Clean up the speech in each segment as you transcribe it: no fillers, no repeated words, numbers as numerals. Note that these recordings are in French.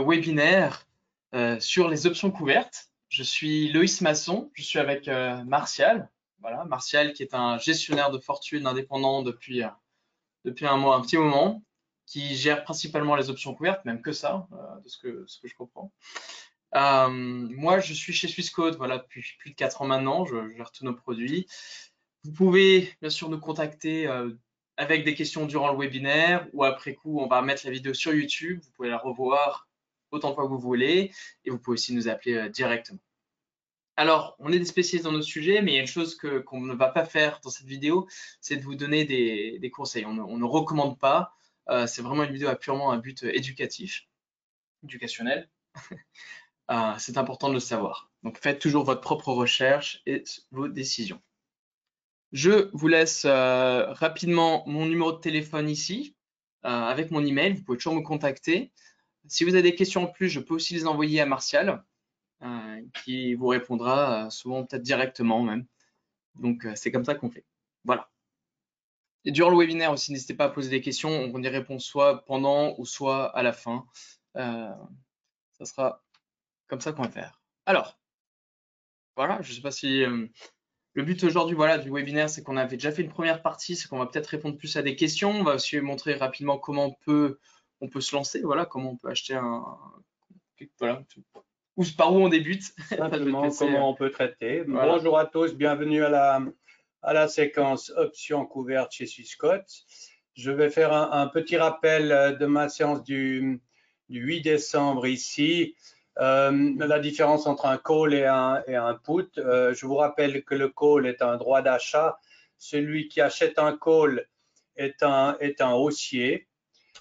Webinaire sur les options couvertes. Je suis Loïs Masson, je suis avec Martial. Voilà, Martial qui est un gestionnaire de fortune indépendant depuis un petit moment, qui gère principalement les options couvertes, même que ça, de ce que je comprends. Moi, je suis chez Swissquote, voilà, depuis plus de 4 ans maintenant, je gère tous nos produits. Vous pouvez bien sûr nous contacter avec des questions durant le webinaire ou après coup, on va mettre la vidéo sur YouTube. Vous pouvez la revoir autant de fois que vous voulez et vous pouvez aussi nous appeler directement. Alors, on est des spécialistes dans notre sujet, mais il y a une chose qu'on ne va pas faire dans cette vidéo, c'est de vous donner des conseils. On ne recommande pas. C'est vraiment une vidéo à purement un but éducatif, éducationnel. C'est important de le savoir. Donc, faites toujours votre propre recherche et vos décisions. Je vous laisse rapidement mon numéro de téléphone ici, avec mon email. Vous pouvez toujours me contacter. Si vous avez des questions en plus, je peux aussi les envoyer à Martial, qui vous répondra souvent peut-être directement même. Donc, c'est comme ça qu'on fait. Voilà. Et durant le webinaire aussi, n'hésitez pas à poser des questions. On y répond soit pendant ou soit à la fin. Ça sera comme ça qu'on va faire. Alors, voilà, je ne sais pas si... le but aujourd'hui, voilà, du webinaire, c'est qu'on avait déjà fait une première partie, c'est qu'on va peut-être répondre plus à des questions. On va aussi montrer rapidement comment on peut se lancer, voilà, comment on peut acheter voilà, par où on débute. Simplement, comment on peut traiter. Voilà. Bonjour à tous, bienvenue à la séquence options couvertes chez Swissquote. Je vais faire un petit rappel de ma séance du 8 décembre ici. La différence entre un call et un put. Je vous rappelle que le call est un droit d'achat. Celui qui achète un call est un haussier.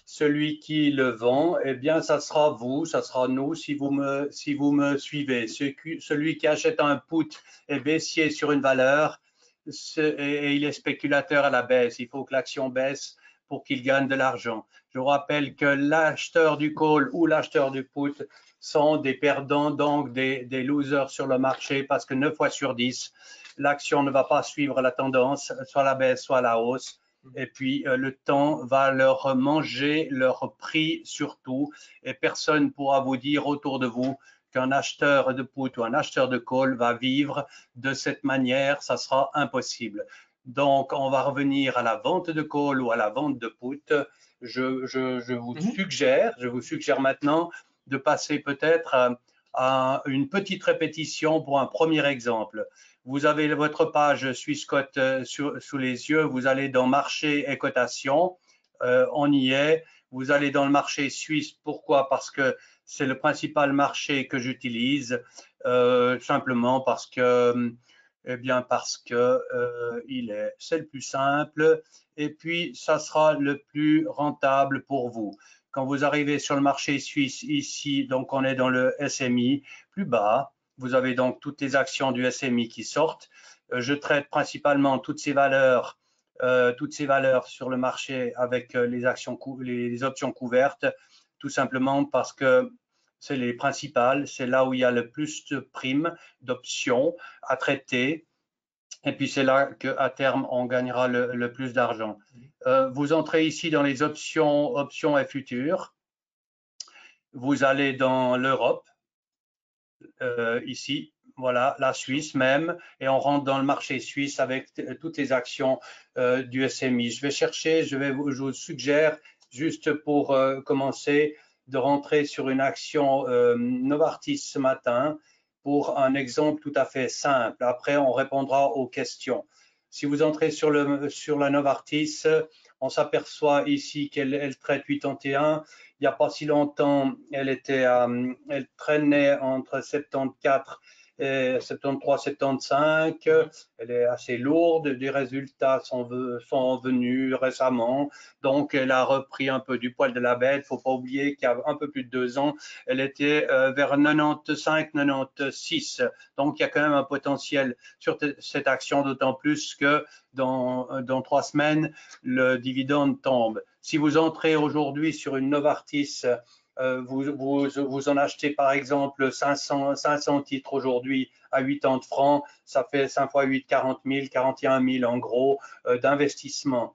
Celui qui le vend, eh bien, ça sera vous, ça sera nous si vous me suivez. Celui qui achète un put est baissier sur une valeur et il est spéculateur à la baisse. Il faut que l'action baisse pour qu'il gagne de l'argent. Je vous rappelle que l'acheteur du call ou l'acheteur du put sont des perdants, donc des losers sur le marché parce que 9 fois sur 10, l'action ne va pas suivre la tendance, soit la baisse, soit la hausse. Et puis, le temps va leur manger leur prix surtout et personne ne pourra vous dire autour de vous qu'un acheteur de put ou un acheteur de call va vivre de cette manière, ça sera impossible. Donc, on va revenir à la vente de call ou à la vente de put. Je vous suggère maintenant de passer peut-être à une petite répétition pour un premier exemple. Vous avez votre page Swissquote sous les yeux, vous allez dans marché et cotation, on y est. Vous allez dans le marché suisse, pourquoi? Parce que c'est le principal marché que j'utilise, simplement parce que, eh bien parce que c'est le plus simple et puis ça sera le plus rentable pour vous. Quand vous arrivez sur le marché suisse ici, donc on est dans le SMI, plus bas, vous avez donc toutes les actions du SMI qui sortent. Je traite principalement toutes ces valeurs sur le marché avec les options couvertes, tout simplement parce que c'est les principales, c'est là où il y a le plus de primes, d'options à traiter. Et puis c'est là qu'à terme, on gagnera le plus d'argent. Vous entrez ici dans les options et futures. Vous allez dans l'Europe, ici, voilà, la Suisse même, et on rentre dans le marché suisse avec toutes les actions du SMI. Je vous suggère, juste pour commencer, de rentrer sur une action Novartis ce matin pour un exemple tout à fait simple. Après, on répondra aux questions. Si vous entrez sur la Novartis, on s'aperçoit ici qu'elle traite 81. Il n'y a pas si longtemps, elle traînait entre 74 et 73, 75. Elle est assez lourde. Des résultats sont venus récemment. Donc, elle a repris un peu du poil de la bête. Il ne faut pas oublier qu'il y a un peu plus de 2 ans, elle était vers 95, 96. Donc, il y a quand même un potentiel sur cette action, d'autant plus que dans 3 semaines, le dividende tombe. Si vous entrez aujourd'hui sur une Novartis, vous en achetez par exemple 500 titres aujourd'hui à 80 francs, ça fait 5 fois 8, 40 000, 41 000 en gros d'investissement.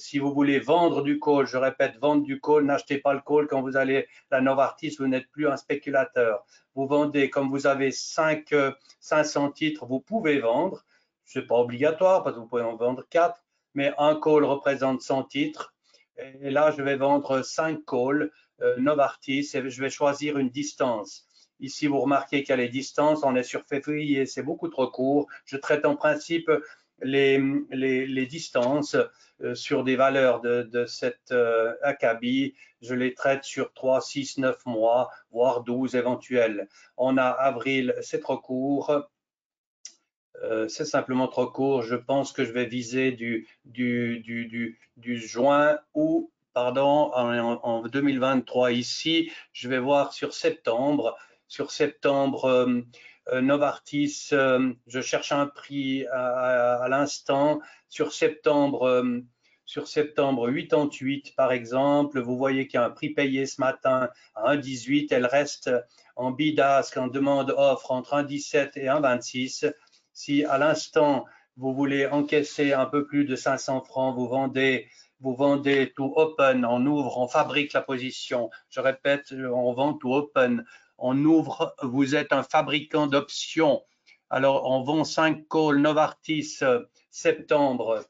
Si vous voulez vendre du call, je répète, vendre du call, n'achetez pas le call quand vous allez la Novartis, vous n'êtes plus un spéculateur. Vous vendez, comme vous avez 500 titres, vous pouvez vendre. Ce n'est pas obligatoire parce que vous pouvez en vendre 4, mais un call représente 100 titres. Et là, je vais vendre 5 calls Novartis et je vais choisir une distance. Ici, vous remarquez qu'il y a les distances, on est sur février, c'est beaucoup trop court. Je traite en principe les distances sur des valeurs de cette acabit. Je les traite sur 3, 6, 9 mois, voire 12 éventuels. On a avril, c'est trop court. C'est simplement trop court. Je pense que je vais viser du juin ou, pardon, en 2023 ici. Je vais voir sur septembre. Sur septembre, Novartis, je cherche un prix à l'instant. Sur septembre 88 par exemple, vous voyez qu'il y a un prix payé ce matin à 1,18. Elle reste en bid-ask, en demande-offre entre 1,17 et 1,26. Si à l'instant, vous voulez encaisser un peu plus de 500 francs, vous vendez to open, on ouvre, on fabrique la position. Je répète, on vend to open, on ouvre, vous êtes un fabricant d'options. Alors, on vend 5 calls Novartis septembre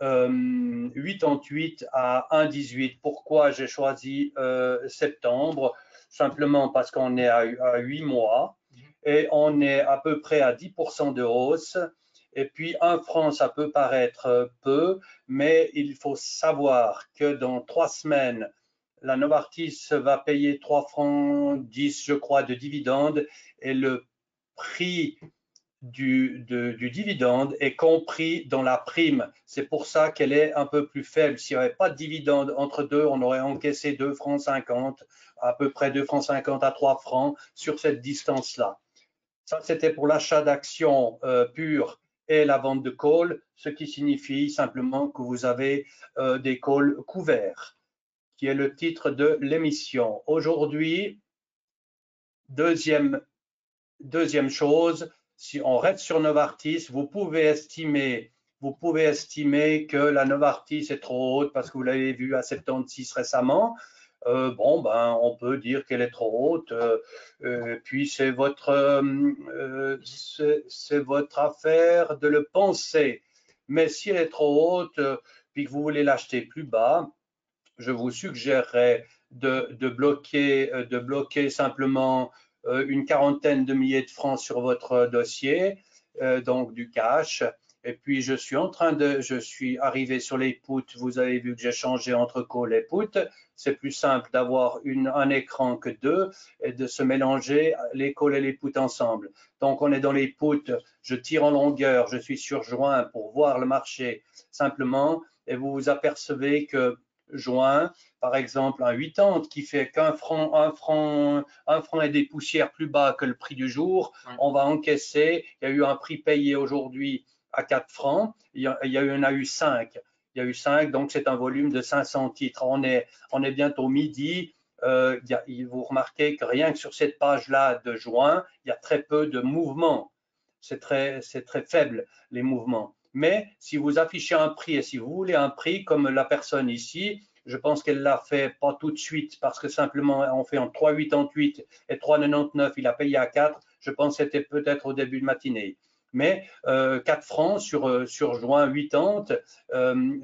88 à 1,18. Pourquoi j'ai choisi septembre? Simplement parce qu'on est à 8 mois et on est à peu près à 10% de hausse. Et puis 1 franc, ça peut paraître peu, mais il faut savoir que dans 3 semaines, la Novartis va payer 3 francs 10, je crois, de dividendes et le prix du dividende est compris dans la prime. C'est pour ça qu'elle est un peu plus faible. S'il n'y avait pas de dividende entre deux, on aurait encaissé 2 francs 50, à peu près 2 francs 50 à 3 francs sur cette distance-là. Ça, c'était pour l'achat d'actions pures et la vente de calls, ce qui signifie simplement que vous avez des calls couverts, qui est le titre de l'émission. Aujourd'hui, deuxième chose, si on reste sur Novartis, vous pouvez estimer que la Novartis est trop haute parce que vous l'avez vu à 76 récemment. On peut dire qu'elle est trop haute. Puis c'est votre affaire de le penser. Mais si elle est trop haute, puis que vous voulez l'acheter plus bas, je vous suggérerais de bloquer simplement une quarantaine de milliers de francs sur votre dossier, donc du cash. Et puis je suis arrivé sur les puts. Vous avez vu que j'ai changé entre call et put. C'est plus simple d'avoir un écran que deux et de se mélanger les calls et les puts ensemble. Donc on est dans les puts. Je tire en longueur. Je suis sur juin pour voir le marché simplement. Et vous vous apercevez que juin, par exemple, un 80 qui fait qu'un franc, un franc et des poussières plus bas que le prix du jour, on va encaisser. Il y a eu un prix payé aujourd'hui à 4 francs, il y en a eu 5. Il y a eu 5, donc c'est un volume de 500 titres. On est bientôt midi. Vous remarquez que rien que sur cette page-là de juin, il y a très peu de mouvements. C'est très faible, les mouvements. Mais si vous affichez un prix et si vous voulez un prix comme la personne ici, je pense qu'elle l'a fait pas tout de suite parce que simplement on fait en 3,88 et 3,99, il a payé à 4. Je pense que c'était peut-être au début de matinée. Mais 4 francs sur juin 80,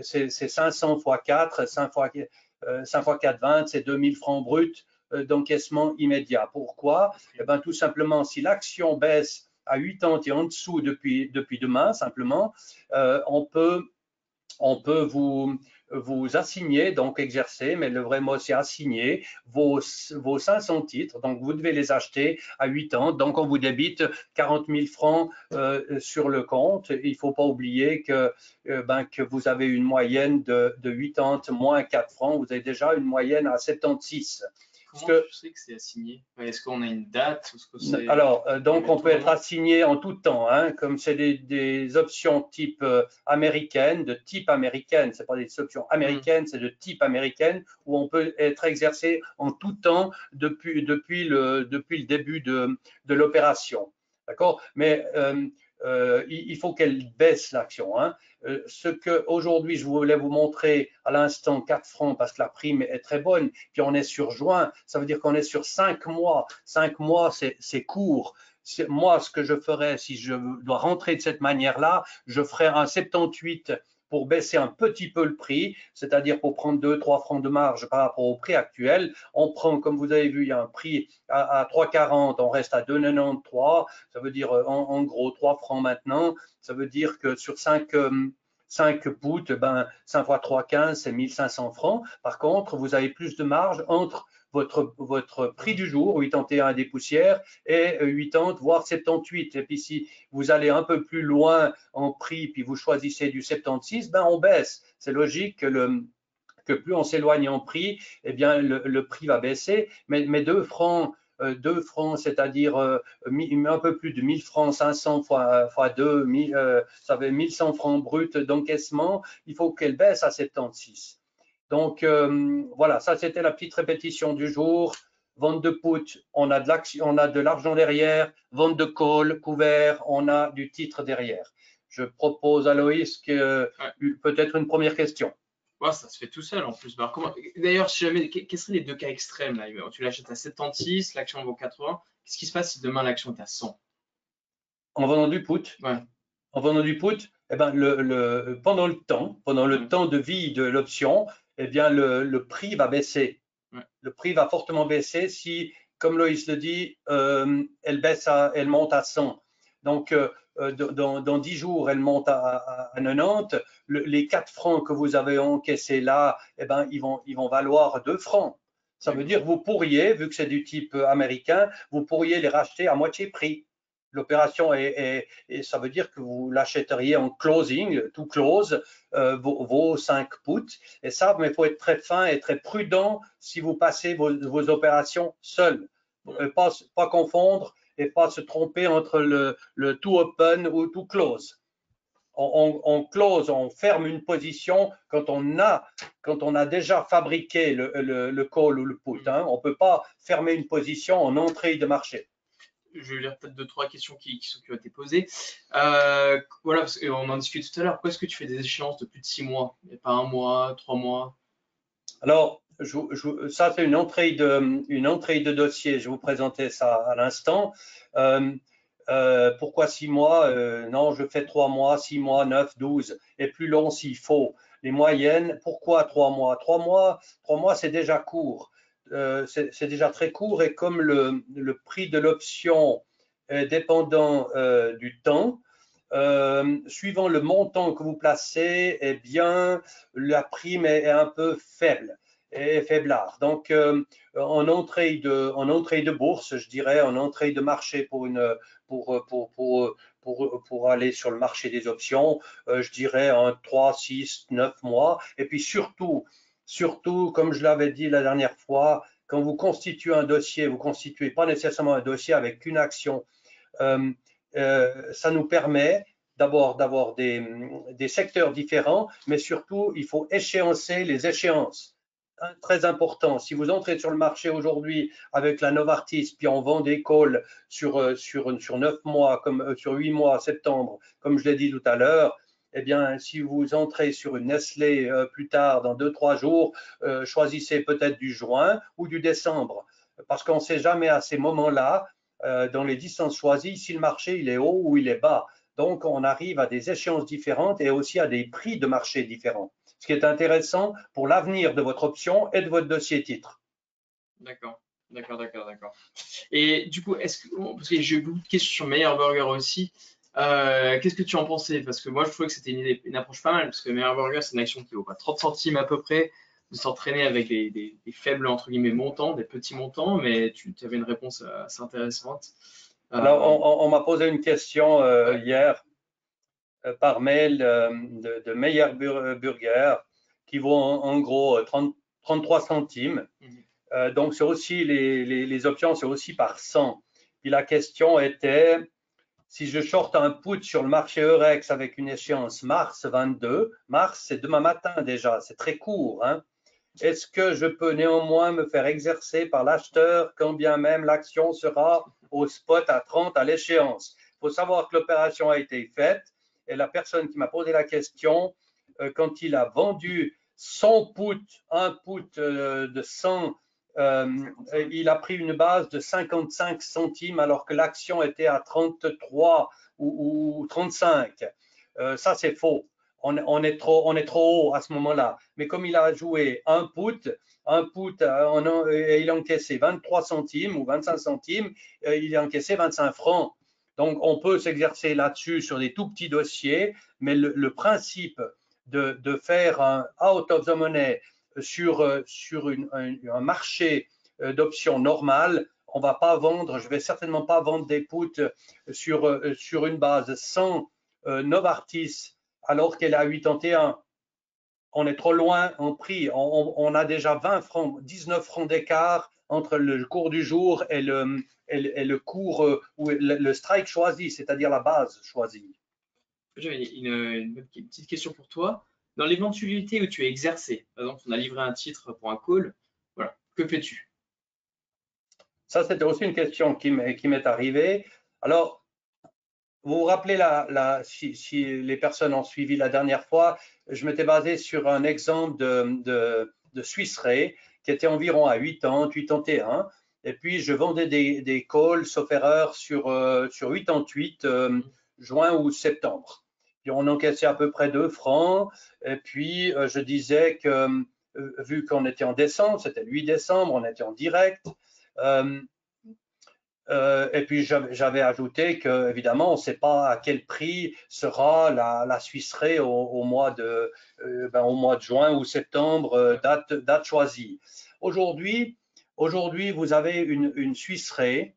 c'est 500 fois 4, 5 fois 4, 20, c'est 2000 francs bruts d'encaissement immédiat. Pourquoi? Eh bien, tout simplement, si l'action baisse à 80 et en dessous depuis demain, simplement, on peut vous assigner, donc exercer, mais le vrai mot c'est assigner vos 500 titres, donc vous devez les acheter à 80, donc on vous débite 40 000 francs sur le compte. Il ne faut pas oublier que vous avez une moyenne de 80 moins 4 francs, vous avez déjà une moyenne à 76. Comment tu sais que c'est assigné? Est-ce qu'on a une date? Alors, donc on peut être assigné en tout temps, hein, comme c'est des options type américaine, c'est pas des options américaines, c'est de type américaine, où on peut être exercé en tout temps depuis le début de l'opération. D'accord? Mais il faut qu'elle baisse l'action. Hein. Ce que aujourd'hui je voulais vous montrer à l'instant 4 francs parce que la prime est très bonne, puis on est sur juin, ça veut dire qu'on est sur 5 mois. 5 mois, c'est court. Moi, ce que je ferais si je dois rentrer de cette manière-là, je ferais un 78 pour baisser un petit peu le prix, c'est-à-dire pour prendre 2-3 francs de marge par rapport au prix actuel. On prend, comme vous avez vu, il y a un prix à 3,40, on reste à 2,93, ça veut dire en gros 3 francs maintenant, ça veut dire que sur 5 puts, ben, 5 fois 3, 15, c'est 1500 francs. Par contre, vous avez plus de marge entre votre prix du jour, 81 des poussières, et 80, voire 78. Et puis si vous allez un peu plus loin en prix, puis vous choisissez du 76, ben on baisse. C'est logique que plus on s'éloigne en prix, eh bien le prix va baisser. Mais 2 francs, 2 francs, c'est-à-dire un peu plus de 1000 francs, 500 fois 2, ça fait 1100 francs bruts d'encaissement, il faut qu'elle baisse à 76. Donc voilà, ça c'était la petite répétition du jour. Vente de put, on a de l'argent derrière. Vente de call, couvert, on a du titre derrière. Je propose à Loïs que peut-être une première question. Ouais, ça se fait tout seul en plus. Bah, d'ailleurs, si jamais, quels seraient les deux cas extrêmes là? Tu l'achètes à 76, l'action vaut 80. Qu'est-ce qui se passe si demain l'action est à 100? En vendant du put, Ouais. en vendant du put, eh ben pendant le temps de vie de l'option, eh bien le prix va baisser. Ouais. Le prix va fortement baisser si, comme Loïs le dit, elle monte à 100. Donc, dans 10 jours, elle monte à 90. Les 4 francs que vous avez encaissés là, eh ben, ils vont valoir 2 francs. Ça veut dire que vous pourriez, vu que c'est du type américain, vous pourriez les racheter à moitié prix. L'opération et ça veut dire que vous l'achèteriez en closing, to close, vos 5 puts. Et ça, mais il faut être très fin et très prudent si vous passez vos opérations seuls. Pas confondre et pas se tromper entre le to open ou to close. On close, on ferme une position quand on a déjà fabriqué le call ou le put. Hein. On ne peut pas fermer une position en entrée de marché. Je vais lire peut-être deux, trois questions qui ont été posées. Voilà, parce qu'on en discute tout à l'heure. Pourquoi est-ce que tu fais des échéances de plus de 6 mois et pas 1 mois, 3 mois? Alors, ça, c'est une entrée de dossier. Je vous présentais ça à l'instant. Pourquoi 6 mois? Non, je fais 3 mois, 6 mois, 9, 12 et plus long s'il faut. Les moyennes, pourquoi 3 mois? 3 mois, c'est déjà court. C'est déjà très court et comme le prix de l'option est dépendant du temps, suivant le montant que vous placez, eh bien, la prime est un peu faible et faiblard. Donc, en entrée de bourse, je dirais, en entrée de marché pour aller sur le marché des options, je dirais en 3, 6, 9 mois. Et puis surtout, comme je l'avais dit la dernière fois, quand vous constituez un dossier, vous constituez pas nécessairement un dossier avec une action. Ça nous permet d'abord d'avoir des secteurs différents, mais surtout, il faut échéancer les échéances. Très important, si vous entrez sur le marché aujourd'hui avec la Novartis, puis on vend des calls sur 9 mois, sur 8 mois, septembre, comme je l'ai dit tout à l'heure, eh bien, si vous entrez sur une Nestlé plus tard, dans 2-3 jours, choisissez peut-être du juin ou du décembre, parce qu'on ne sait jamais à ces moments-là, dans les distances choisies, si le marché il est haut ou il est bas. Donc, on arrive à des échéances différentes et aussi à des prix de marché différents. Ce qui est intéressant pour l'avenir de votre option et de votre dossier titre. D'accord. Et du coup, parce que j'ai eu beaucoup de questions sur Meilleur Burger aussi, qu'est-ce que tu en pensais? Parce que moi, je trouvais que c'était une approche pas mal, parce que Meilleur Burger, c'est une action qui vaut pas 30 centimes à peu près, de s'entraîner avec des faibles, entre guillemets, montants, des petits montants, mais tu avais une réponse assez intéressante. Alors, on m'a posé une question hier par mail de Meilleur Burger qui vaut en gros 33 centimes. Donc, c'est aussi les options, c'est aussi par 100. Puis la question était, si je short un put sur le marché Eurex avec une échéance mars 22, mars c'est demain matin déjà, c'est très court, hein. Est-ce que je peux néanmoins me faire exercer par l'acheteur quand bien même l'action sera au spot à 30 à l'échéance? Il faut savoir que l'opération a été faite et la personne qui m'a posé la question, quand il a vendu son put, un put de 100, il a pris une base de 55 centimes alors que l'action était à 33 ou 35. Ça, c'est faux. On est trop haut à ce moment-là. Mais comme il a joué un put, il a encaissé 23 centimes ou 25 centimes, il a encaissé 25 francs. Donc, on peut s'exercer là-dessus sur des tout petits dossiers, mais le principe de faire un out of the money sur un marché d'options normal, on va pas vendre, je vais certainement pas vendre des puts sur une base sans Novartis alors qu'elle est à 81. On est trop loin en prix. On a déjà 20 francs, 19 francs d'écart entre le cours du jour et le cours ou le strike choisi, c'est-à-dire la base choisie. J'avais une petite question pour toi. Dans l'éventualité où tu es exercé, par exemple, on a livré un titre pour un call, voilà, que fais-tu? Ça, c'était aussi une question qui m'est arrivée. Alors, vous vous rappelez, si les personnes ont suivi la dernière fois, je m'étais basé sur un exemple de Swiss Re qui était environ à 80, 81. Et puis, je vendais des calls, sauf erreur, sur 88, juin ou septembre. Puis, on encaissait à peu près 2 francs. Et puis, je disais que, vu qu'on était en décembre, c'était le 8 décembre, on était en direct. Et puis j'avais ajouté que évidemment on ne sait pas à quel prix sera la Swiss Re au mois de juin ou septembre, date choisie. Aujourd'hui, vous avez une Swiss Re,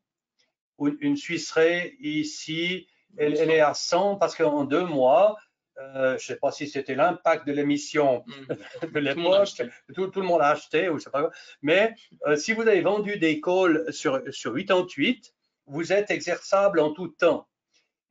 ici, elle est à 100 parce qu'en 2 mois, je ne sais pas si c'était l'impact de l'émission de l'époque, tout le monde a acheté, ou je sais pas, mais si vous avez vendu des calls sur 88, vous êtes exerçable en tout temps.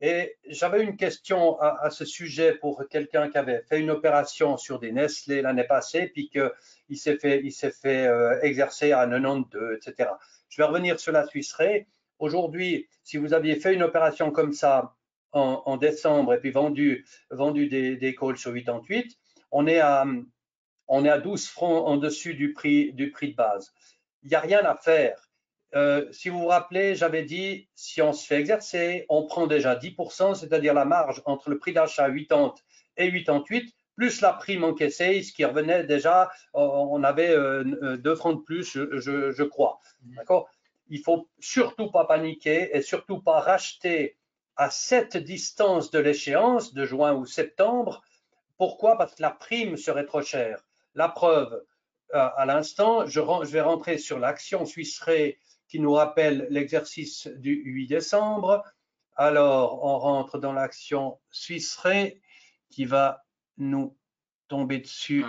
Et j'avais une question à ce sujet pour quelqu'un qui avait fait une opération sur des Nestlé l'année passée, puis qu'il s'est fait exercer à 92, etc. Je vais revenir sur la Swiss Re. Aujourd'hui, si vous aviez fait une opération comme ça en décembre et puis vendu des calls sur 88, on est à 12 francs en dessus du prix de base. Il n'y a rien à faire. Si vous vous rappelez, j'avais dit, si on se fait exercer, on prend déjà 10%, c'est-à-dire la marge entre le prix d'achat 80 et 88, plus la prime encaissée, ce qui revenait déjà, on avait 2 francs de plus, je crois. D'accord ? Il ne faut surtout pas paniquer et surtout pas racheter à cette distance de l'échéance, de juin ou septembre. Pourquoi ? Parce que la prime serait trop chère. La preuve, à l'instant, je vais rentrer sur l'action Swiss Re qui nous rappelle l'exercice du 8 décembre. Alors, on rentre dans l'action Swiss Re qui va nous tomber dessus.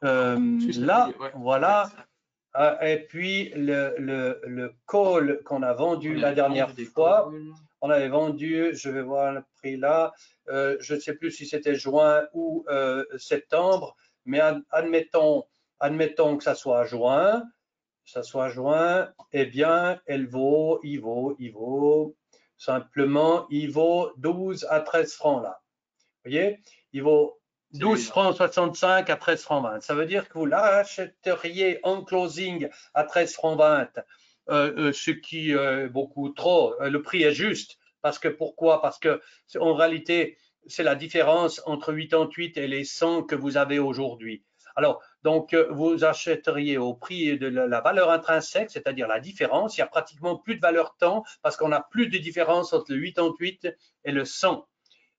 Là, ouais, voilà. Et puis, le call qu'on a vendu la dernière fois, on avait vendu, je vais voir le prix là, je ne sais plus si c'était juin ou septembre, mais admettons que ça soit juin, eh bien, il vaut simplement, il vaut 12 à 13 francs là. Vous voyez, il vaut 12 francs 65 à 13 francs 20. Ça veut dire que vous l'achèteriez en closing à 13 francs 20, ce qui est beaucoup trop. Le prix est juste. Pourquoi ? Parce que en réalité, c'est la différence entre 88 et les 100 que vous avez aujourd'hui. Alors, donc, vous achèteriez au prix de la valeur intrinsèque, c'est-à-dire la différence. Il n'y a pratiquement plus de valeur temps parce qu'on n'a plus de différence entre le 88 et le 100.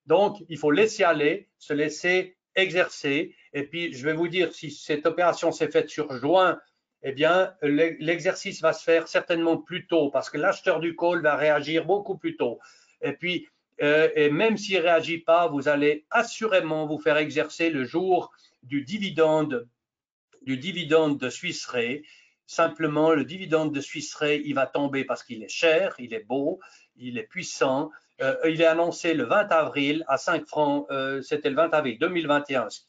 Donc, il faut laisser aller, se laisser exercer. Et puis, je vais vous dire, si cette opération s'est faite sur juin, eh bien, l'exercice va se faire certainement plus tôt parce que l'acheteur du call va réagir beaucoup plus tôt. Et puis, et même s'il ne réagit pas, vous allez assurément vous faire exercer le jour du dividende de Swiss Re. Simplement, le dividende de Swiss Re, il va tomber parce qu'il est cher, il est beau, il est puissant. Il est annoncé le 20 avril à 5 francs, c'était le 20 avril 2021, ce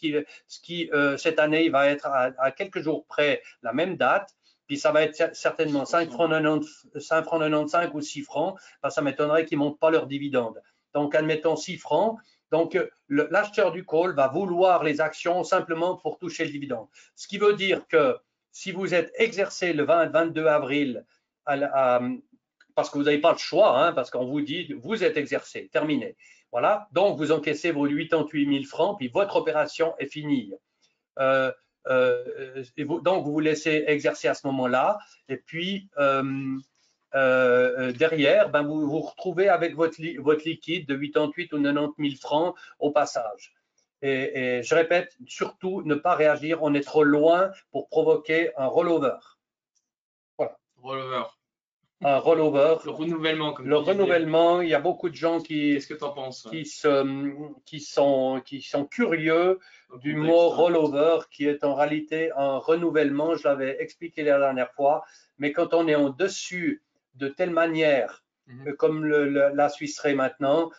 qui cette année, il va être à quelques jours près la même date. puis ça va être certainement 5 francs 95 ou 6 francs, ben, ça m'étonnerait qu'ils ne montent pas leurs dividendes. Donc, admettons 6 francs. Donc, l'acheteur du call va vouloir les actions simplement pour toucher le dividende. Ce qui veut dire que si vous êtes exercé le 22 avril, parce que vous n'avez pas le choix, hein, parce qu'on vous dit, vous êtes exercé, terminé. Voilà, donc vous encaissez vos 88 000 francs, puis votre opération est finie. Donc, vous vous laissez exercer à ce moment-là, et puis derrière, ben, vous vous retrouvez avec votre liquide de 88 ou 90 000 francs au passage. Et je répète, surtout ne pas réagir, on est trop loin pour provoquer un rollover. Voilà. Rollover. Un rollover. Le renouvellement, comme le renouvellement, il y a beaucoup de gens Qu'est-ce que tu en penses, qui sont curieux du mot rollover, qui est en réalité un renouvellement. Je l'avais expliqué la dernière fois, mais quand on est en dessus de telle manière, comme la Suisse Re maintenant,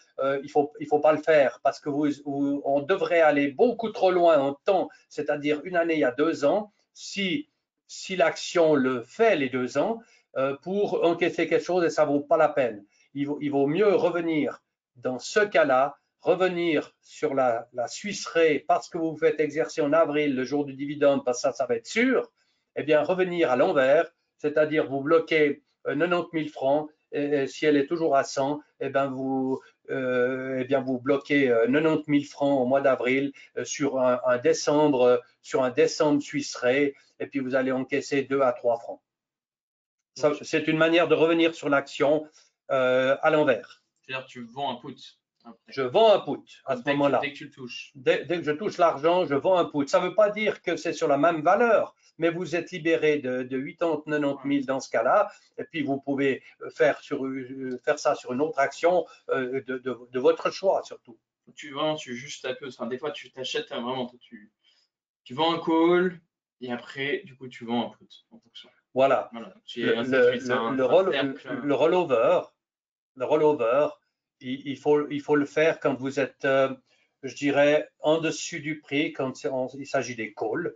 il faut pas le faire, parce que on devrait aller beaucoup trop loin en temps, c'est-à-dire une année à 2 ans, si l'action le fait les 2 ans, pour encaisser quelque chose, et ça vaut pas la peine. Il vaut mieux revenir dans ce cas-là, revenir sur la Suisse Re parce que vous vous faites exercer en avril, le jour du dividende, parce que ça va être sûr, eh bien revenir à l'envers, c'est-à-dire vous bloquez 90 000 francs, et si elle est toujours à 100, eh bien vous bloquez 90 000 francs au mois d'avril sur un décembre Suisse Re, et puis vous allez encaisser 2 à 3 francs. C'est une manière de revenir sur l'action à l'envers. C'est-à-dire tu vends un put. Après. Je vends un put à ce moment-là. Dès que tu le touches. Dès que je touche l'argent, je vends un put. Ça ne veut pas dire que c'est sur la même valeur, mais vous êtes libéré de 80-90 000 dans ce cas-là, et puis vous pouvez faire ça sur une autre action de votre choix surtout. Tu vends, juste un peu. Enfin, des fois, tu t'achètes vraiment, tu vends un call et après, du coup, tu vends un put en fonction. Voilà. Le rollover, il faut le faire quand vous êtes, je dirais, en dessus du prix, quand il s'agit des calls.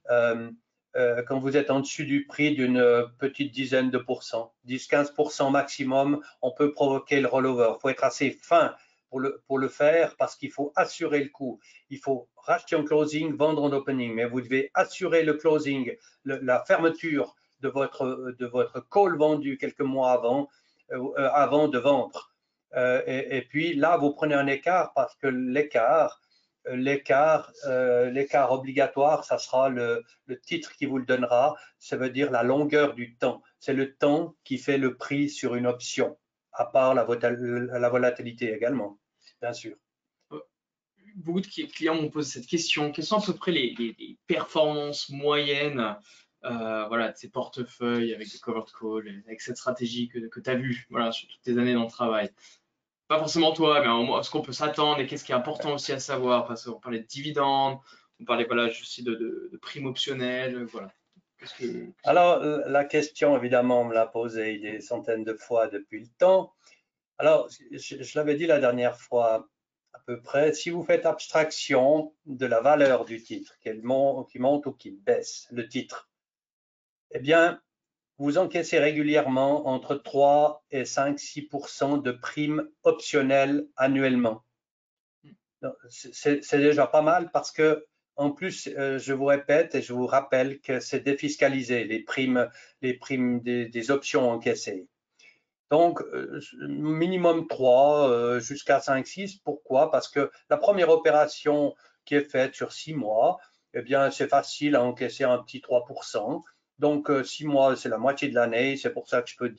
Quand vous êtes en dessus du prix d'une petite dizaine de pourcents, 10-15% maximum, on peut provoquer le rollover. Il faut être assez fin pour le faire parce qu'il faut assurer le coup. Il faut racheter en closing, vendre en opening, mais vous devez assurer le closing, la fermeture de votre call vendu quelques mois avant de vendre. Et puis là, vous prenez un écart parce que l'écart obligatoire, ça sera le titre qui vous le donnera. Ça veut dire la longueur du temps. C'est le temps qui fait le prix sur une option, à part la volatilité également, bien sûr. Beaucoup de clients m'ont posé cette question. Quelles sont à peu près les performances moyennes voilà, de ces portefeuilles avec des covered calls, avec cette stratégie que tu as vue voilà, sur toutes tes années dans le travail? Pas forcément toi, mais ce qu'on peut s'attendre et qu'est-ce qui est important aussi à savoir, parce qu'on parlait de dividendes, on parlait voilà, aussi de primes optionnelles, voilà. Alors, la question, évidemment, on me l'a posée des centaines de fois depuis le temps. Alors, je l'avais dit la dernière fois, à peu près, si vous faites abstraction de la valeur du titre, qui monte ou qui baisse, le titre, eh bien, vous encaissez régulièrement entre 3 et 5-6% de primes optionnelles annuellement. C'est déjà pas mal parce que, en plus, je vous répète et je vous rappelle que c'est défiscalisé, les primes des options encaissées. Donc, minimum 3 jusqu'à 5-6. Pourquoi? Parce que la première opération qui est faite sur 6 mois, eh bien, c'est facile à encaisser un petit 3%. Donc, 6 mois, c'est la moitié de l'année. C'est pour ça que je peux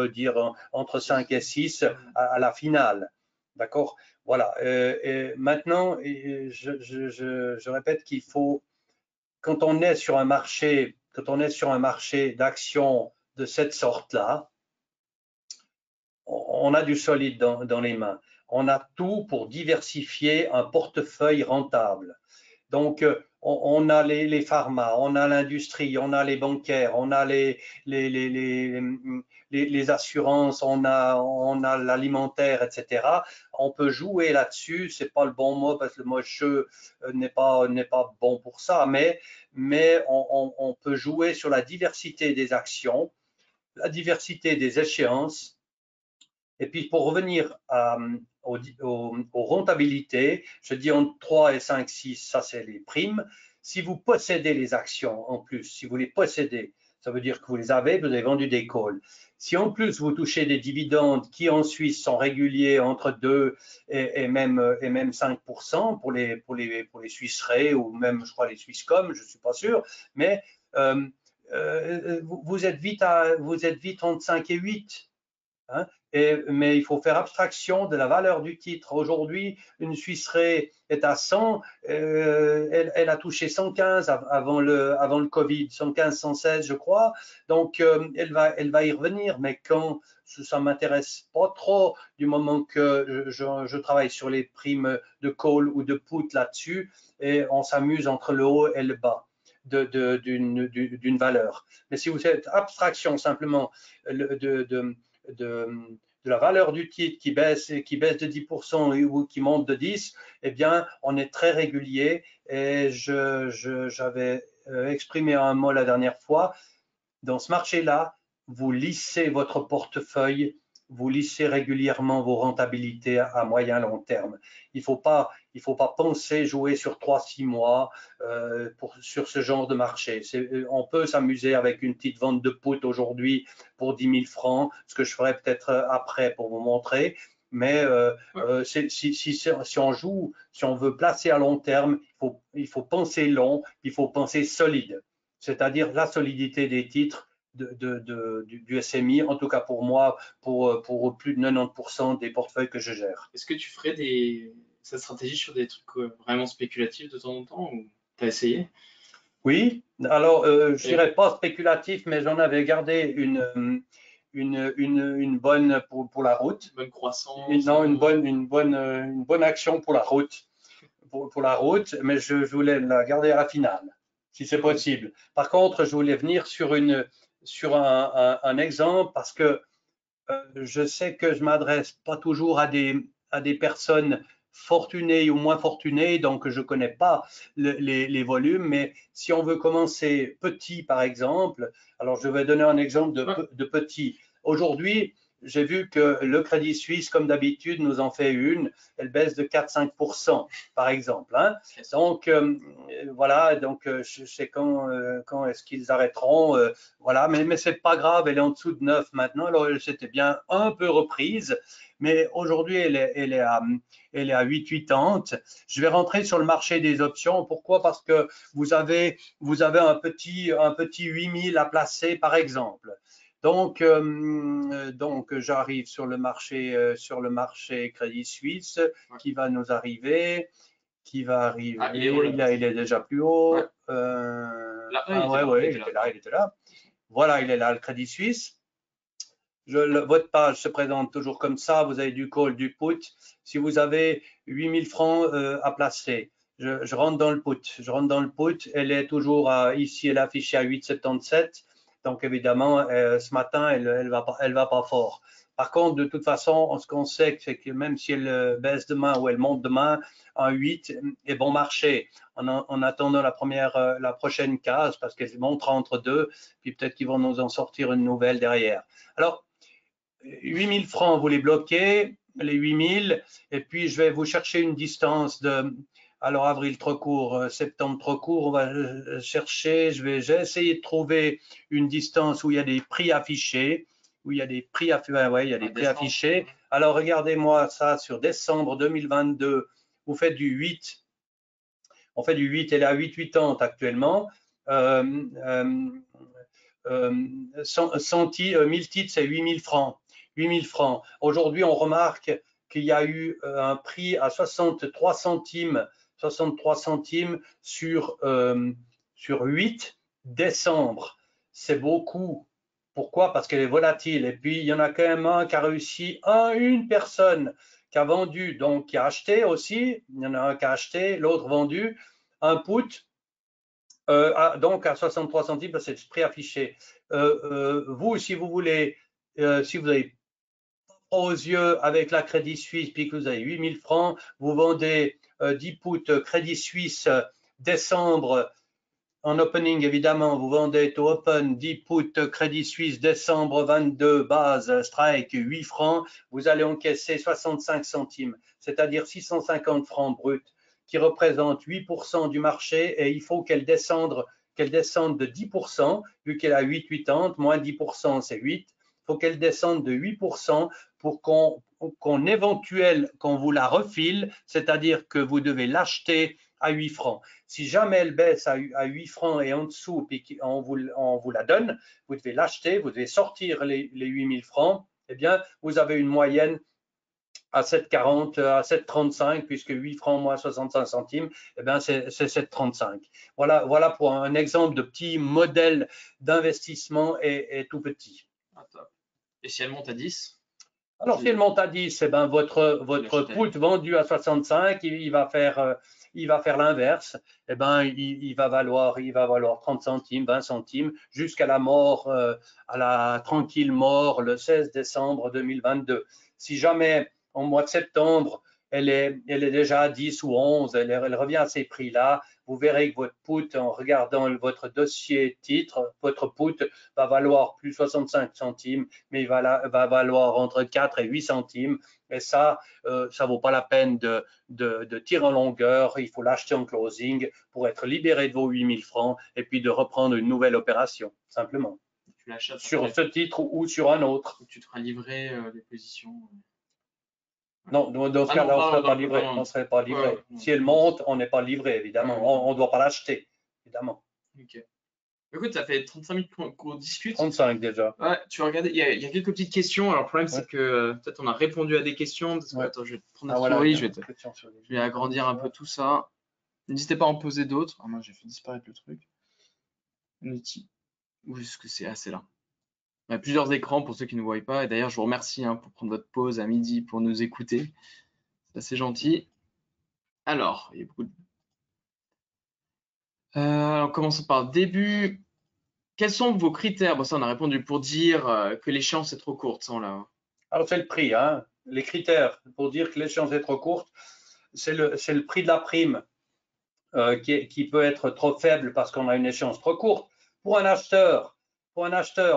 dire entre 5 et 6 à la finale. D'accord? Voilà. Et maintenant, je répète qu'il faut, quand on est sur un marché d'actions de cette sorte-là, on a du solide dans les mains. On a tout pour diversifier un portefeuille rentable. Donc, on a les pharma, on a l'industrie, on a les bancaires, on a les assurances, on a l'alimentaire, etc. On peut jouer là-dessus. C'est pas le bon mot parce que le mot jeu n'est pas bon pour ça, mais on peut jouer sur la diversité des actions, la diversité des échéances. Et puis pour revenir aux rentabilités, je dis entre 3 et 5, 6, ça c'est les primes. Si vous possédez les actions en plus, si vous les possédez, ça veut dire que vous avez vendu des calls. Si en plus vous touchez des dividendes qui en Suisse sont réguliers entre 2 et même 5% pour les Suisses Re ou même je crois les Swisscom, je ne suis pas sûr, mais vous êtes vite entre 5 et 8. Hein, mais il faut faire abstraction de la valeur du titre. Aujourd'hui, une Suisse Re est à 100, elle a touché 115 avant le Covid, 115, 116 je crois, donc elle va y revenir, mais quand ça m'intéresse pas trop du moment que je travaille sur les primes de call ou de put là-dessus et on s'amuse entre le haut et le bas d'une valeur. Mais si vous faites abstraction simplement de la valeur du titre qui baisse de 10% ou qui monte de 10, eh bien, on est très régulier. Et j'avais exprimé un mot la dernière fois. Dans ce marché-là, vous lissez votre portefeuille, vous lissez régulièrement vos rentabilités à moyen long terme. Il ne faut pas penser jouer sur 3-6 mois sur ce genre de marché. On peut s'amuser avec une petite vente de put aujourd'hui pour 10 000 francs, ce que je ferai peut-être après pour vous montrer. Mais si on joue, si on veut placer à long terme, il faut penser long, il faut penser solide, c'est-à-dire la solidité des titres du SMI, en tout cas pour moi, pour plus de 90% des portefeuilles que je gère. Est-ce que tu ferais cette stratégie sur des trucs vraiment spéculatifs de temps en temps ou tu as essayé? Oui, alors je dirais pas spéculatif, mais j'en avais gardé une bonne pour la route. Une bonne croissance. Non, une bonne action pour la route. Pour la route, mais je voulais la garder à la finale, si c'est possible. Par contre, je voulais venir sur un exemple parce que je sais que je m'adresse pas toujours à des personnes fortunées ou moins fortunées, donc je connais pas les volumes, mais si on veut commencer petit, par exemple, alors je vais donner un exemple de petit. Aujourd'hui, j'ai vu que le Crédit Suisse, comme d'habitude, nous en fait une, elle baisse de 4-5%, par exemple. Hein. Donc, voilà, donc je sais quand est-ce qu'ils arrêteront, voilà, mais c'est pas grave, elle est en dessous de 9 maintenant, alors elle s'était bien un peu reprise, mais aujourd'hui, elle est à 8,80. Je vais rentrer sur le marché des options. Pourquoi? Parce que vous avez un petit 8 000 à placer, par exemple. Donc j'arrive sur le marché Crédit Suisse qui va nous arriver, il est déjà plus haut. Ouais. Il était là. Voilà, il est là, le Crédit Suisse. Votre page se présente toujours comme ça. Vous avez du call, du put. Si vous avez 8 000 francs à placer, je rentre dans le put. Elle est toujours ici, elle est affichée à 8,77. Donc évidemment, ce matin, elle va pas fort. Par contre, de toute façon, ce qu'on sait, c'est que même si elle baisse demain ou elle monte demain, un 8 est bon marché. En attendant la prochaine case, parce qu'elle montre entre deux, puis peut-être qu'ils vont nous en sortir une nouvelle derrière. Alors, 8 000 francs, vous les bloquez, les 8 000, et puis je vais vous chercher une distance alors avril trop court, septembre trop court, on va chercher, j'ai essayé de trouver une distance où il y a des prix affichés, affichés. Alors regardez-moi ça sur décembre 2022, vous faites du 8, on fait du 8, elle est à 8,80 actuellement. 1000 titres, c'est 8 000 francs. 8 000 francs. Aujourd'hui, on remarque qu'il y a eu un prix à 63 centimes sur 8 décembre. C'est beaucoup. Pourquoi? Parce qu'elle est volatile. Et puis, il y en a quand même un qui a réussi, une personne qui a vendu, donc qui a acheté aussi. Il y en a un qui a acheté, l'autre vendu, un put Donc à 63 centimes, c'est le prix affiché. Vous, si vous voulez, si vous avez aux yeux avec la Crédit Suisse, puis que vous avez 8 000 francs, vous vendez 10 puts Crédit Suisse décembre en opening, évidemment, vous vendez au open 10 puts Crédit Suisse décembre 22 base strike 8 francs, vous allez encaisser 65 centimes, c'est-à-dire 650 francs bruts, qui représentent 8% du marché, et il faut qu'elle descende de 10%, vu qu'elle a 8,80, moins 10% c'est 8, il faut qu'elle descende de 8% pour qu'on vous la refile, c'est-à-dire que vous devez l'acheter à 8 francs. Si jamais elle baisse à 8 francs et en dessous, puis on vous la donne, vous devez l'acheter, vous devez sortir les 8 000 francs, eh bien, vous avez une moyenne à 7,40, à 7,35, puisque 8 francs moins 65 centimes, eh bien, c'est 7,35. Voilà pour un exemple de petit modèle d'investissement et tout petit. Ah, top. Et si elle monte à 10? Alors, si elle monte à 10, eh ben, votre put vendu à 65, il va faire l'inverse. Eh ben, il va valoir 30 centimes, 20 centimes, jusqu'à la mort, à la tranquille mort, le 16 décembre 2022. Si jamais, au mois de septembre, elle est déjà à 10 ou 11, elle revient à ces prix-là, vous verrez que votre put, en regardant votre dossier titre, votre put va valoir plus 65 centimes, mais il va valoir entre 4 et 8 centimes. Et ça vaut pas la peine de tirer en longueur. Il faut l'acheter en closing pour être libéré de vos 8 000 francs et puis de reprendre une nouvelle opération, simplement. Tu l'achètes sur ce titre ou sur un autre. Tu te feras livrer les positions. Non, dans ce cas-là, on ne serait pas livré. Si elle monte, on n'est pas livré, évidemment. On ne doit pas l'acheter, évidemment. Ok. Écoute, ça fait 35 minutes qu'on discute. 35 déjà. Ouais, tu regardais, il y a quelques petites questions. Alors, le problème, c'est que peut-être on a répondu à des questions. Attends, je vais prendre la souris, je vais agrandir un peu tout ça. N'hésitez pas à en poser d'autres. Ah, moi, j'ai fait disparaître le truc. Outil. Où est-ce que c'est? Ah, c'est là. Il y a plusieurs écrans pour ceux qui ne voient pas. Et d'ailleurs, je vous remercie pour prendre votre pause à midi pour nous écouter. C'est assez gentil. Alors, il y a beaucoup de... en commençant par le début. Quels sont vos critères? Bon, ça, on a répondu pour dire que l'échéance est trop courte. Ça, là. Alors, c'est le prix. Hein. Les critères pour dire que l'échéance est trop courte, c'est le prix de la prime qui peut être trop faible parce qu'on a une échéance trop courte. Pour un acheteur,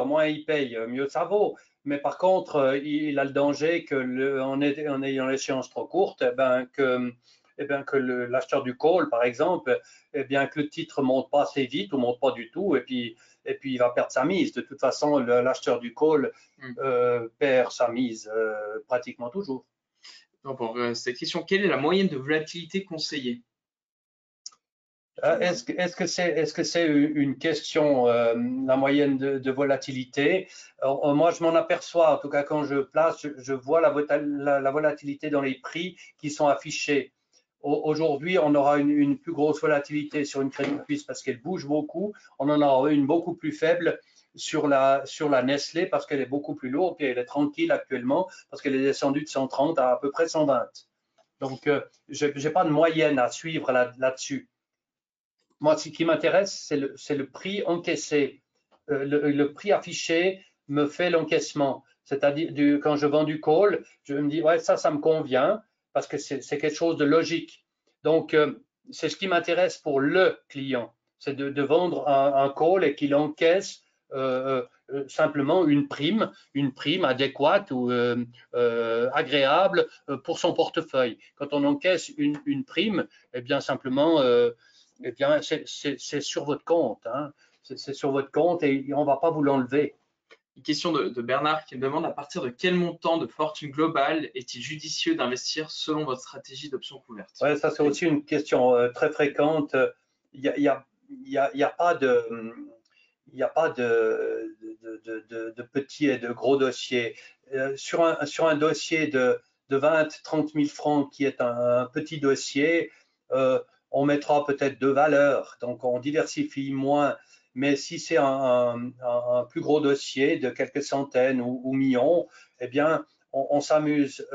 moins il paye, mieux ça vaut. Mais par contre, il a le danger que en ayant l'échéance trop courte, que l'acheteur du call, par exemple, que le titre ne monte pas assez vite ou ne monte pas du tout, et puis il va perdre sa mise. De toute façon, l'acheteur du call perd sa mise pratiquement toujours. Donc, pour cette question, quelle est la moyenne de volatilité conseillée? Est-ce que c'est une question, la moyenne de volatilité? Moi, je m'en aperçois, en tout cas quand je place, je vois la volatilité dans les prix qui sont affichés. Aujourd'hui, on aura une plus grosse volatilité sur une Crédit Suisse parce qu'elle bouge beaucoup. On en aura une beaucoup plus faible sur la Nestlé parce qu'elle est beaucoup plus lourde et elle est tranquille actuellement parce qu'elle est descendue de 130 à peu près 120. Donc, je n'ai pas de moyenne à suivre là-dessus. Moi, ce qui m'intéresse, c'est le prix encaissé. Le prix affiché me fait l'encaissement. C'est-à-dire, quand je vends du call, je me dis, ouais, ça me convient parce que c'est quelque chose de logique. Donc, c'est ce qui m'intéresse pour le client. C'est de vendre un call et qu'il encaisse simplement une prime adéquate ou agréable pour son portefeuille. Quand on encaisse une prime, eh bien, simplement, eh bien, c'est sur votre compte. Hein. C'est sur votre compte et on ne va pas vous l'enlever. Une question de Bernard qui me demande à partir de quel montant de fortune globale est-il judicieux d'investir selon votre stratégie d'options couvertes? Ouais, ça c'est aussi une question très fréquente. Il n'y a pas de petits et de gros dossiers. Sur un dossier de 20, 30 000 francs qui est un petit dossier, on mettra peut-être deux valeurs, donc on diversifie moins. Mais si c'est un plus gros dossier de quelques centaines ou millions, eh bien, on s'amuse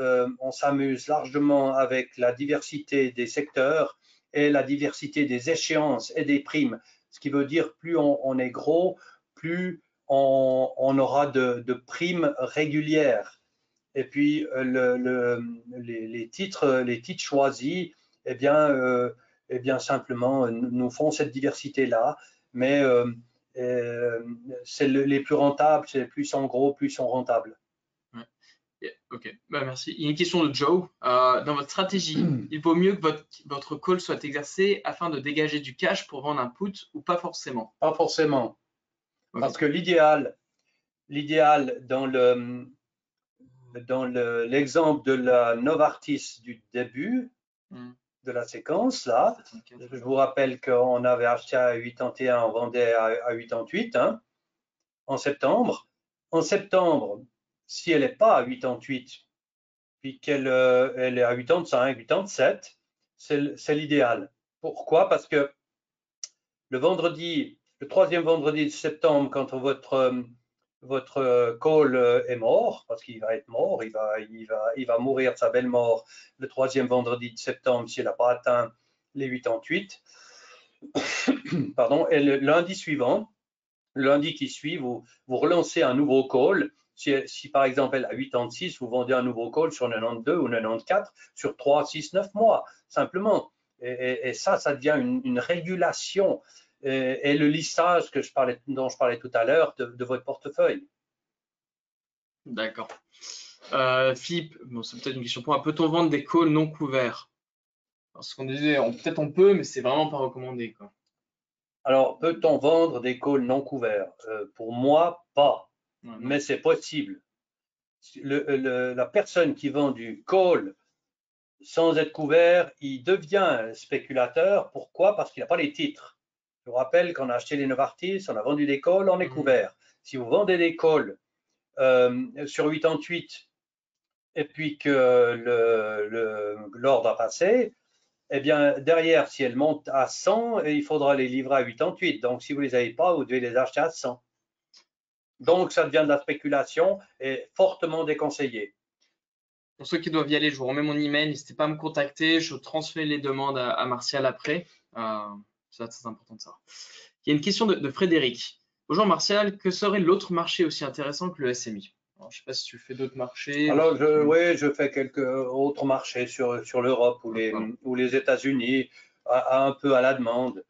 largement avec la diversité des secteurs et la diversité des échéances et des primes. ce qui veut dire plus on est gros, plus on aura de primes régulières. Et puis les titres choisis, eh bien simplement nous font cette diversité-là, mais c'est les plus rentables, c'est plus ils sont gros, plus ils sont rentables. Ouais. Ok, bah, merci. Il y a une question de Joe. Dans votre stratégie, il vaut mieux que votre call soit exercé afin de dégager du cash pour vendre un put ou pas forcément? Pas forcément, Ok. parce que l'idéal dans l'exemple de la Novartis du début Hmm. de la séquence, là, 74. je vous rappelle qu'on avait acheté à 81, on vendait à 88 hein, en septembre. En septembre, si elle n'est pas à 88, puis qu'elle elle est à 85, 87, c'est l'idéal. Pourquoi? Parce que le troisième vendredi de septembre, quand votre call est mort, parce qu'il va être mort, il va mourir de sa belle mort le troisième vendredi de septembre s'il n'a pas atteint les 88. Pardon, et le lundi suivant, le lundi qui suit, vous relancez un nouveau call. Si par exemple elle a 86, vous vendez un nouveau call sur 92 ou 94 sur 3, 6, 9 mois, simplement. Et ça devient une régulation et le lissage dont je parlais tout à l'heure de votre portefeuille. D'accord. Philippe, bon, c'est peut-être une question pour moi. Peut-on vendre des calls non couverts? Parce qu'on disait, peut-être on peut, mais c'est vraiment pas recommandé, quoi. Alors, peut-on vendre des calls non couverts? Pour moi, pas, Ouais, mais c'est possible. La personne qui vend du call sans être couvert, il devient spéculateur. Pourquoi? Parce qu'il n'a pas les titres. Je vous rappelle qu'on a acheté les Novartis, on a vendu des calls, on est couvert. Si vous vendez des calls sur 88 et puis que l'ordre a passé, eh bien, derrière, si elle monte à 100, il faudra les livrer à 88. Donc, si vous ne les avez pas, vous devez les acheter à 100. Donc, ça devient de la spéculation et fortement déconseillé. Pour ceux qui doivent y aller, je vous remets mon email. N'hésitez pas à me contacter. Je transmets les demandes à Martial après. C'est important de savoir. Il y a une question de Frédéric. Bonjour Martial, que serait l'autre marché aussi intéressant que le SMI? Alors, je ne sais pas si tu fais d'autres marchés. Alors, oui, je fais quelques autres marchés sur l'Europe ou les États-Unis, un peu à la demande,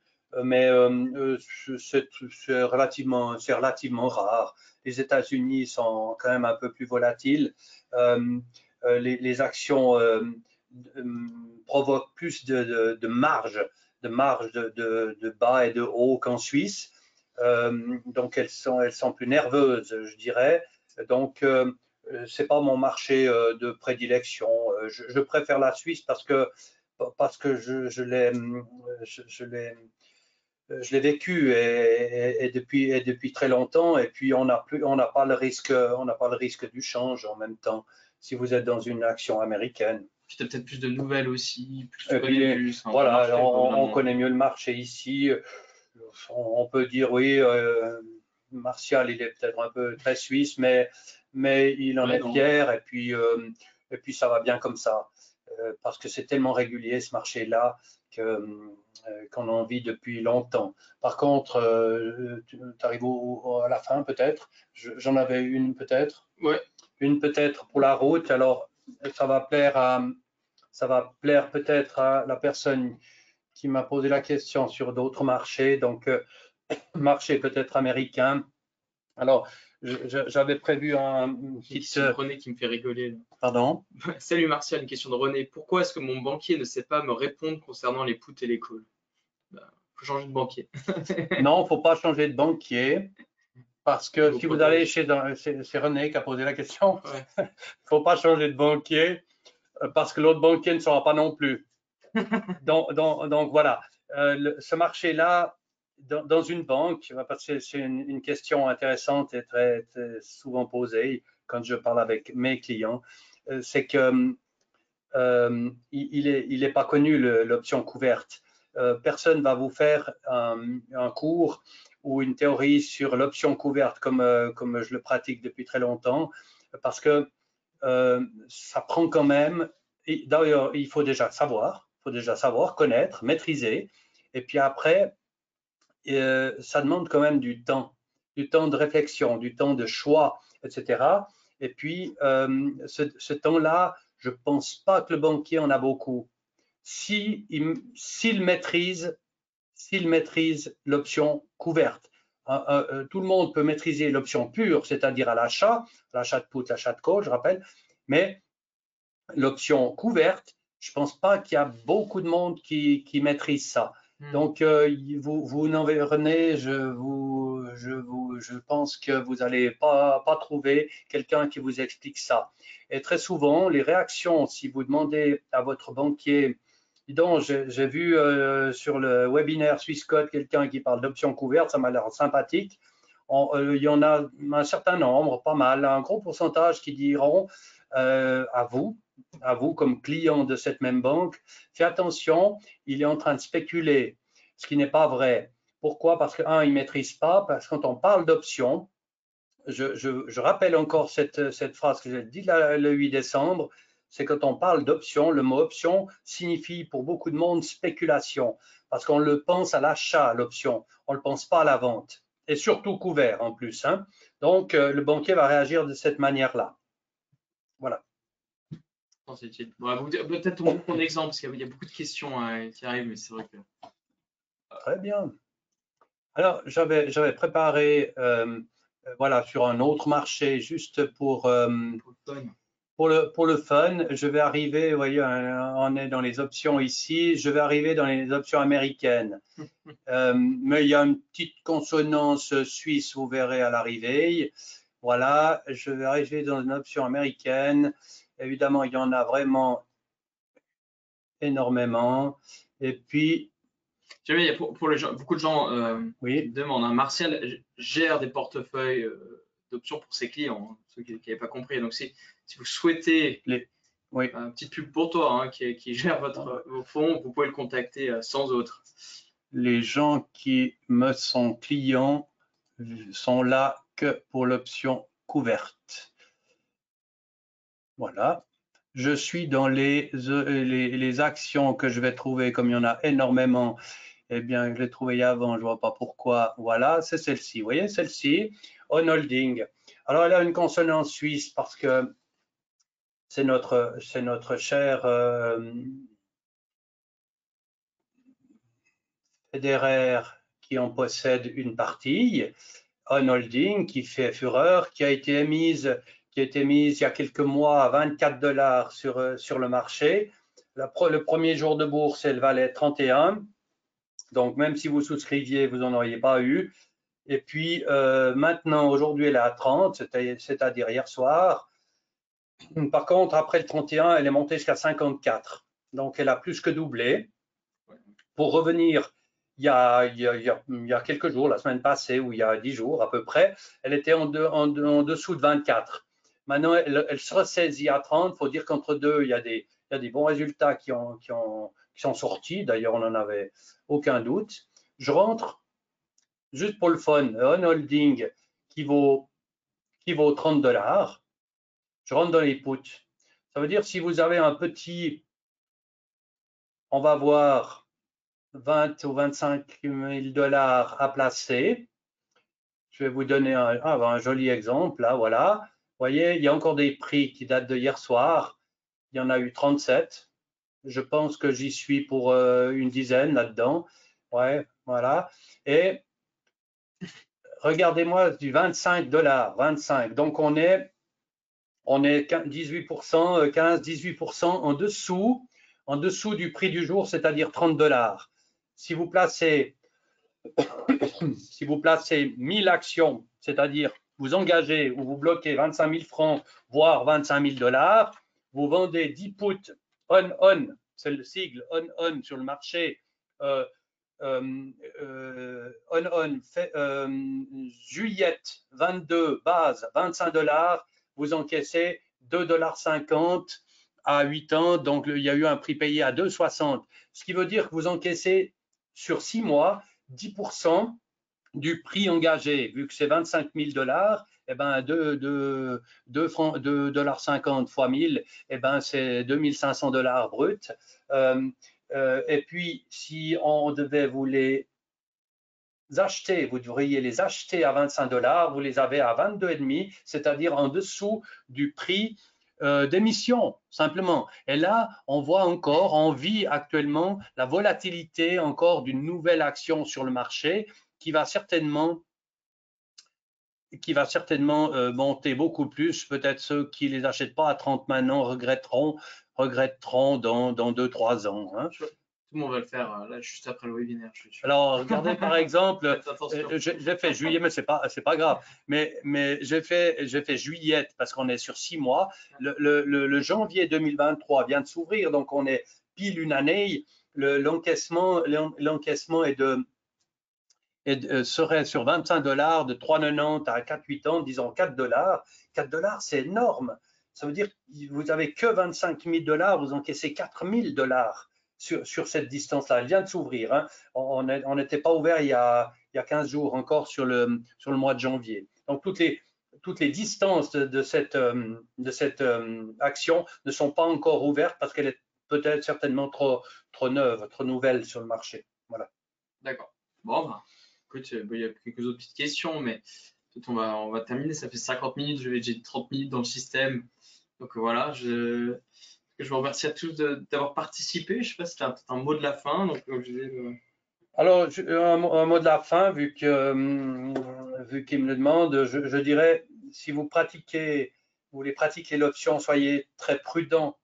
mais c'est relativement rare. Les États-Unis sont quand même un peu plus volatiles. Les actions provoquent plus de marge de bas et de haut qu'en Suisse. Donc, elles sont plus nerveuses, je dirais. Donc, c'est pas mon marché de prédilection. Je préfère la Suisse parce que je l'ai vécu et depuis très longtemps. Et puis on n'a pas le risque du change en même temps si vous êtes dans une action américaine. Puis tu as peut-être plus de nouvelles aussi, Et puis voilà, on connaît mieux le marché ici. On peut dire oui, Martial, il est peut-être un peu très suisse, mais il en est fier et puis ça va bien comme ça. Parce que c'est tellement régulier ce marché-là qu'on en vit depuis longtemps. Par contre, tu arrives à la fin peut-être. J'en avais une peut-être. Ouais. Une peut-être pour la route. Alors ça va plaire peut-être à la personne qui m'a posé la question sur d'autres marchés. Donc marché peut-être américain. Alors, j'avais prévu un petit... C'est René qui me fait rigoler. Là. Pardon? Salut Martial, une question de René. Pourquoi est-ce que mon banquier ne sait pas me répondre concernant les puts et les calls? Faut changer de banquier. Non, il ne faut pas changer de banquier. Parce que si vous allez c'est René qui a posé la question, il ne faut pas changer de banquier parce que l'autre banquier ne sera pas non plus. Donc voilà, ce marché-là, dans une banque, parce que c'est une question intéressante et très souvent posée quand je parle avec mes clients, c'est que il est pas connu l'option couverte. Personne ne va vous faire un cours ou une théorie sur l'option couverte comme je le pratique depuis très longtemps, parce que ça prend quand même. D'ailleurs, il faut déjà savoir, connaître, maîtriser, et puis après, ça demande quand même du temps de réflexion, du temps de choix, etc. Et puis, ce temps-là, je ne pense pas que le banquier en a beaucoup. S'il maîtrise l'option couverte, tout le monde peut maîtriser l'option pure, c'est-à-dire à l'achat de put, l'achat de call, je rappelle, mais l'option couverte, je ne pense pas qu'il y a beaucoup de monde qui maîtrise ça. Donc, vous n'en verrez, je pense que vous n'allez pas trouver quelqu'un qui vous explique ça. Et très souvent, les réactions, si vous demandez à votre banquier, dis donc, j'ai vu sur le webinaire Swissquote quelqu'un qui parle d'options couvertes, ça m'a l'air sympathique. Il y en a un certain nombre, pas mal, un gros pourcentage qui diront à vous comme client de cette même banque, fais attention, il est en train de spéculer, ce qui n'est pas vrai. Pourquoi? Parce que, un, il ne maîtrise pas, parce que quand on parle d'options, je rappelle encore cette phrase que j'ai dit le 8 décembre, c'est quand on parle d'options, le mot option signifie pour beaucoup de monde spéculation, parce qu'on le pense à l'achat, l'option, on ne le pense pas à la vente, et surtout couvert en plus. Hein. Donc, le banquier va réagir de cette manière-là. Voilà. Bon, peut-être ton exemple, parce qu'il y a beaucoup de questions qui arrivent, mais c'est vrai que… Très bien. Alors, j'avais préparé, voilà, sur un autre marché, juste pour le fun. Je vais arriver, vous voyez, on est dans les options ici, je vais arriver dans les options américaines. Mais il y a une petite consonance suisse, vous verrez à l'arrivée. Voilà, je vais arriver dans une option américaine. Évidemment, il y en a vraiment énormément. Et puis, il y a pour les gens, beaucoup de gens oui. demandent, hein, Martial gère des portefeuilles d'options pour ses clients, hein, ceux qui n'avaient pas compris. Donc, si vous souhaitez oui. une petite pub pour toi, hein, qui gère vos fonds, vous pouvez le contacter sans autre. Les gens qui me sont clients sont là que pour l'option couverte. Voilà. Je suis dans les actions que je vais trouver, comme il y en a énormément, eh bien, je l'ai trouvé avant, je ne vois pas pourquoi. Voilà, c'est celle-ci. Vous voyez, celle-ci, On Holding. Alors, elle a une consonance suisse parce que c'est notre cher Federer qui en possède une partie. On Holding qui fait fureur, qui a été mise il y a quelques mois à 24 $ sur le marché. Le premier jour de bourse, elle valait 31. Donc, même si vous souscriviez, vous n'en auriez pas eu. Et puis, maintenant, aujourd'hui, elle est à 30, c'est-à-dire hier soir. Par contre, après le 31, elle est montée jusqu'à 54. Donc, elle a plus que doublé. Pour revenir, il y a quelques jours, la semaine passée, ou il y a 10 jours à peu près, elle était en dessous de 24. Maintenant, elle se ressaisit à 30. Il faut dire qu'entre deux, il y a des bons résultats qui sont sortis. D'ailleurs, on n'en avait aucun doute. Je rentre juste pour le fun, un holding qui vaut 30 $. Je rentre dans les puts. Ça veut dire si vous avez un petit, on va voir, 20 ou 25 000 $ à placer. Je vais vous donner un joli exemple. Là, voilà. Vous voyez, il y a encore des prix qui datent de hier soir. Il y en a eu 37. Je pense que j'y suis pour une dizaine là-dedans. Ouais, voilà. Et regardez-moi du 25 $. 25. Donc, on est 18%, 15-18% en dessous du prix du jour, c'est-à-dire 30 $. Si vous placez 1000 actions, c'est-à-dire vous engagez ou vous bloquez 25 000 francs, voire 25 000 $, vous vendez 10 puts on, c'est le sigle on sur le marché, Juliette 22, base 25 $, vous encaissez 2,50 $ à 8 ans, donc il y a eu un prix payé à 2,60, ce qui veut dire que vous encaissez sur 6 mois 10% du prix engagé, vu que c'est 25 000 $, eh ben 2,50 fois 1000, eh ben c'est 2500 $ brut. Et puis, si on devait vous les acheter, vous devriez les acheter à 25 $, vous les avez à 22,5, c'est-à-dire en dessous du prix d'émission, simplement. Et là, on voit encore, on vit actuellement la volatilité encore d'une nouvelle action sur le marché qui va certainement monter beaucoup plus. Peut-être ceux qui les achètent pas à 30 maintenant regretteront dans 2-3 ans. Hein. Tout le monde va le faire là juste après le webinaire, je suis sûr. Alors, regardez par exemple, Faites j'ai fait juillet, mais c'est pas grave. Mais j'ai fait juillet parce qu'on est sur 6 mois. Le janvier 2023 vient de s'ouvrir, donc on est pile une année. L'encaissement serait sur 25 $, de 3,90 à 4,80, disons 4 $. 4 $, c'est énorme. Ça veut dire que vous n'avez que 25 000 $, vous encaissez 4 000 $ sur cette distance-là. Elle vient de s'ouvrir. Hein. On n'était pas ouvert il y a 15 jours encore sur le mois de janvier. Donc, toutes les distances de cette action ne sont pas encore ouvertes parce qu'elle est peut-être certainement trop neuve, trop nouvelle sur le marché. Voilà. D'accord. Bon, bah, écoute, il y a quelques autres petites questions, mais on va terminer. Ça fait 50 minutes, j'ai 30 minutes dans le système. Donc voilà, je vous remercie à tous d'avoir participé. Je ne sais pas si tu as un mot de la fin. Donc, Alors, un mot de la fin, vu qu'il me le demande, je dirais, si vous voulez pratiquer l'option, soyez très prudent.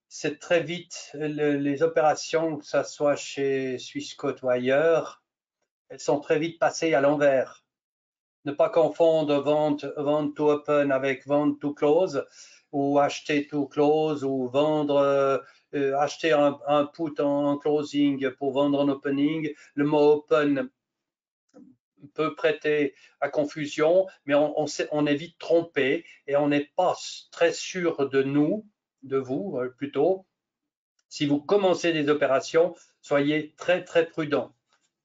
C'est très vite, les opérations, que ce soit chez Swissquote ou ailleurs, elles sont très vite passées à l'envers. Ne pas confondre vente to open avec vente to close, ou acheter to close, ou vendre, acheter un put en closing pour vendre en opening. Le mot open peut prêter à confusion, mais on est vite trompé et on n'est pas très sûr de vous plutôt. Si vous commencez des opérations, soyez très très prudent.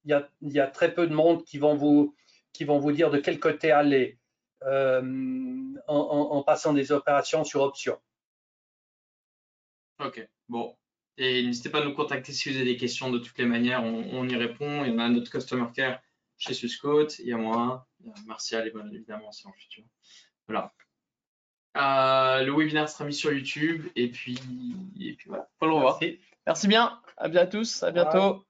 Il y a très peu de monde qui vont vous dire de quel côté aller en passant des opérations sur option. Ok, bon. Et n'hésitez pas à nous contacter si vous avez des questions de toutes les manières, on y répond. Il y en a notre customer care chez Swissquote, il y a moi, il y a Martial et bien évidemment c'est en futur. Voilà. Le webinaire sera mis sur YouTube et puis voilà. Faut le revoir. Merci bien. À tous. À bientôt.